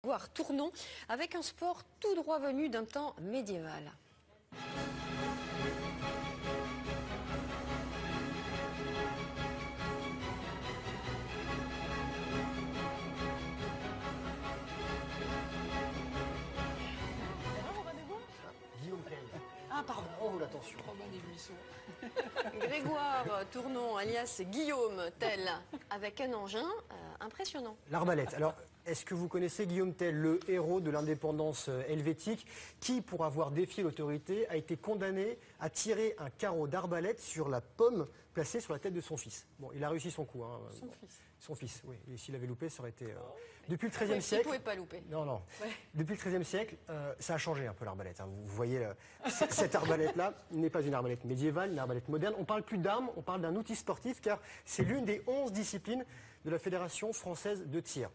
Grégoire Tournon avec un sport tout droit venu d'un temps médiéval. Guillaume Tell. Ah pardon. Oh l'attention. Grégoire Tournon alias Guillaume Tell avec un engin impressionnant. L'arbalète. Alors, est-ce que vous connaissez Guillaume Tell, le héros de l'indépendance helvétique, qui, pour avoir défié l'autorité, a été condamné à tirer un carreau d'arbalète sur la pomme placée sur la tête de son fils. Bon, il a réussi son coup. Hein. Son fils, oui. Et s'il avait loupé, ça aurait été... Depuis le XIIIe siècle... Il ne pouvait pas louper. Non, non. Ouais. Depuis le XIIIe siècle, ça a changé un peu l'arbalète. Hein. Vous voyez, cette arbalète-là n'est pas une arbalète médiévale, une arbalète moderne. On parle plus d'armes, on parle d'un outil sportif, car c'est l'une des 11 disciplines de la Fédération française de tir.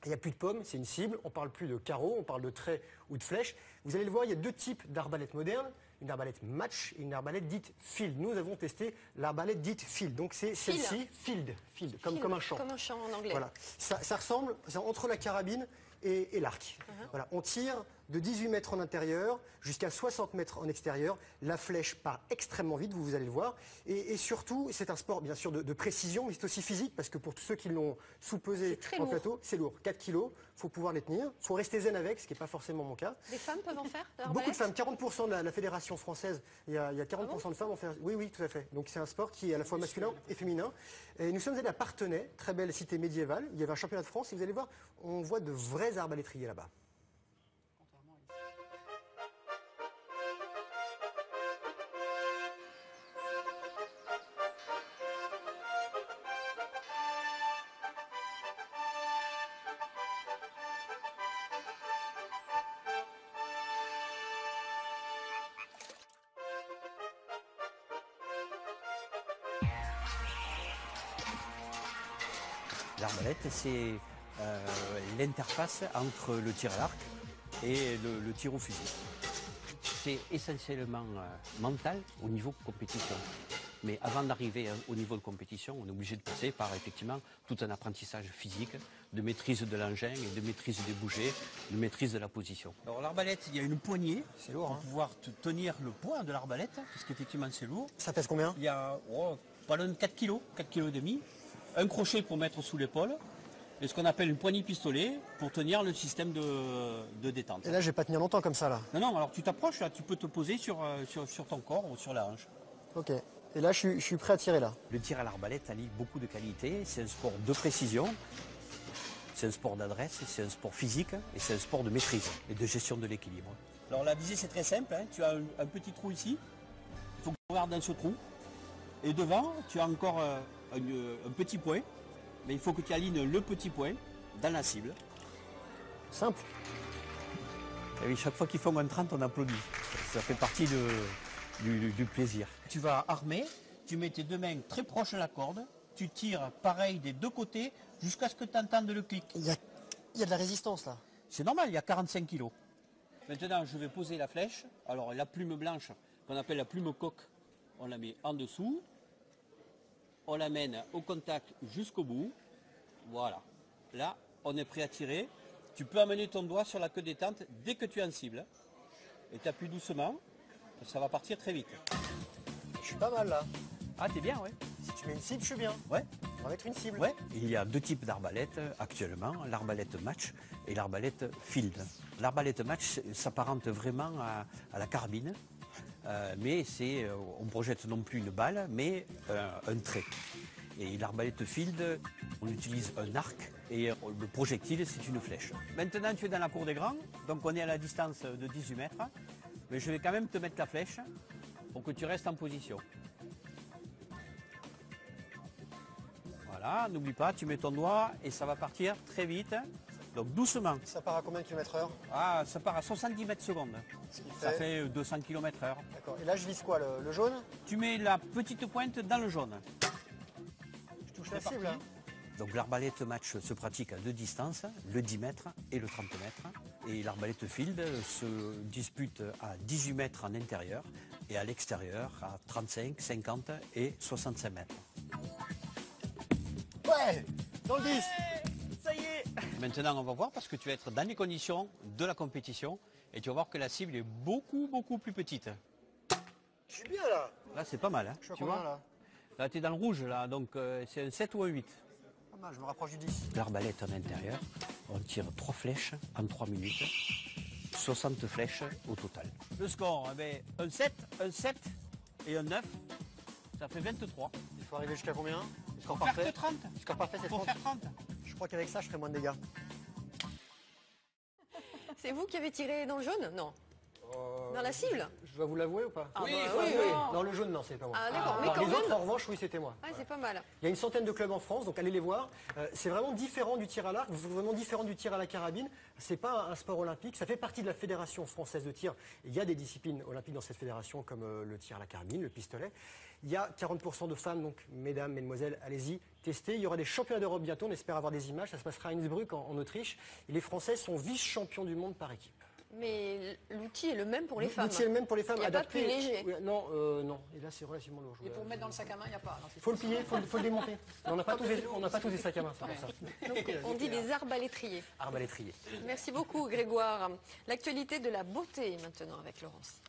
Il n'y a plus de pommes, c'est une cible, on ne parle plus de carreaux, on parle de traits ou de flèches. Vous allez le voir, il y a deux types d'arbalètes modernes, une arbalète match et une arbalète dite field. Nous avons testé l'arbalète dite field, donc c'est celle-ci, field, comme un champ. Comme un champ en anglais. Voilà. Ça ressemble, c'est entre la carabine et l'arc. Voilà. On tire de 18 mètres en intérieur jusqu'à 60 mètres en extérieur. La flèche part extrêmement vite, vous allez le voir. Et surtout, c'est un sport bien sûr de précision, mais c'est aussi physique, parce que pour tous ceux qui l'ont sous-pesé en plateau, c'est lourd. 4 kilos, il faut pouvoir les tenir. Il faut rester zen avec, ce qui n'est pas forcément mon cas. Des femmes peuvent en faire Beaucoup de femmes, 40% de la Fédération française, il y a 40% de femmes en faire. Oui, oui, tout à fait. Donc c'est un sport qui est à la fois masculin et féminin. Et nous sommes allés à Parthenay, très belle cité médiévale. Il y avait un championnat de France et vous allez voir, on voit de vrais arbalétriers là-bas. L'arbalète, c'est l'interface entre le tir à l'arc et le tir au fusil. C'est essentiellement mental au niveau compétition. Mais avant d'arriver au niveau de compétition, on est obligé de passer par effectivement tout un apprentissage physique, de maîtrise de l'engin et de maîtrise des bougers, de maîtrise de la position. Alors l'arbalète, il y a une poignée pour pouvoir tenir le poids de l'arbalète, parce qu'effectivement c'est lourd. Ça pèse combien? Il y a pas loin de 4 kg, 4 kg et demi. Un crochet pour mettre sous l'épaule et ce qu'on appelle une poignée pistolet pour tenir le système de détente. Et là, je vais pas tenir longtemps comme ça, là. Non, non, alors tu t'approches, là, tu peux te poser sur ton corps ou sur la hanche. Ok. Et là, je suis prêt à tirer, là. Le tir à l'arbalète allie beaucoup de qualités. C'est un sport de précision, c'est un sport d'adresse, c'est un sport physique et c'est un sport de maîtrise et de gestion de l'équilibre. Alors la visée, c'est très simple. Hein. Tu as un petit trou ici. Il faut que tu regardes dans ce trou. Et devant, tu as encore un petit point, mais il faut que tu alignes le petit point dans la cible. Simple. Et oui, chaque fois qu'ils font un 30, on applaudit. Ça fait partie du plaisir. Tu vas armer, tu mets tes deux mains très proches de la corde, tu tires pareil des deux côtés jusqu'à ce que tu entendes le clic. Il y a de la résistance, là. C'est normal, il y a 45 kg. Maintenant, je vais poser la flèche. Alors, la plume blanche, qu'on appelle la plume coque, on la met en dessous. On l'amène au contact jusqu'au bout. Voilà. Là, on est prêt à tirer. Tu peux amener ton doigt sur la queue détente dès que tu es en cible. Et tu appuies doucement. Et ça va partir très vite. Je suis pas mal, là. Ah, t'es bien, ouais. Si tu mets une cible, je suis bien. Ouais. On va mettre une cible. Ouais. Il y a deux types d'arbalètes actuellement. L'arbalète match et l'arbalète field. L'arbalète match s'apparente vraiment à la carabine. Mais on projette non plus une balle, mais un trait. Et l'arbalète field, on utilise un arc et le projectile, c'est une flèche. Maintenant, tu es dans la cour des grands, donc on est à la distance de 18 mètres. Mais je vais quand même te mettre la flèche pour que tu restes en position. Voilà, n'oublie pas, tu mets ton doigt et ça va partir très vite. Donc doucement. Ça part à combien de km/h? Ah, ça part à 70 mètres secondes. Ça fait 200 km/h. D'accord. Et là, je vise quoi, le jaune? Tu mets la petite pointe dans le jaune. Je touche la cible, hein. Donc l'arbalète match se pratique à deux distances, le 10 mètres et le 30 mètres. Et l'arbalète field se dispute à 18 mètres en intérieur et à l'extérieur à 35, 50 et 65 mètres. Ouais, dans le 10. Ça y est. Maintenant, on va voir parce que tu vas être dans les conditions de la compétition et tu vas voir que la cible est beaucoup, beaucoup plus petite. Je suis bien là. Là, c'est pas mal. Hein, Je suis à tu combien vois là? Là, tu es dans le rouge, là, donc c'est un 7 ou un 8. Pas mal, je me rapproche du 10. L'arbalète en intérieur, on tire 3 flèches en 3 minutes, 60 flèches au total. Le score, eh ben, un 7 et un 9, ça fait 23. Il faut arriver jusqu'à combien? Score Faire parfait. que 30. Score parfait, c'est Faut 30. faire 30. Je crois qu'avec ça, je ferai moins de dégâts. C'est vous qui avez tiré dans le jaune? Non. Dans la cible? Je dois vous l'avouer ou pas? Oui, oui. Dans le jaune, non, c'est pas moi. Ah d'accord, mais Alors, quand les même. autres, en revanche, oui, c'était moi. Ah, c'est pas mal. Il y a une centaine de clubs en France, donc allez les voir. C'est vraiment différent du tir à l'arc, vraiment différent du tir à la carabine. C'est pas un sport olympique, ça fait partie de la fédération française de tir. Il y a des disciplines olympiques dans cette fédération, comme le tir à la carabine, le pistolet. Il y a 40% de femmes, donc mesdames, mesdemoiselles, allez-y, testez. Il y aura des championnats d'Europe bientôt, on espère avoir des images. Ça se passera à Innsbruck, en Autriche. Et les Français sont vice-champions du monde par équipe. Mais l'outil est le même pour les femmes. L'outil est le même pour les femmes. Il n'y a pas plus léger. Oui, non, non. Et là, c'est relativement lourd. Et pour mettre dans le sac à main, il n'y a pas. Il faut le plier, il faut le démonter. Mais on n'a pas, tous des sacs à main, c'est pour ça. Donc, on dit des arbalétriers. Arbalétrier. Merci beaucoup Grégoire. L'actualité de la beauté maintenant avec Laurence.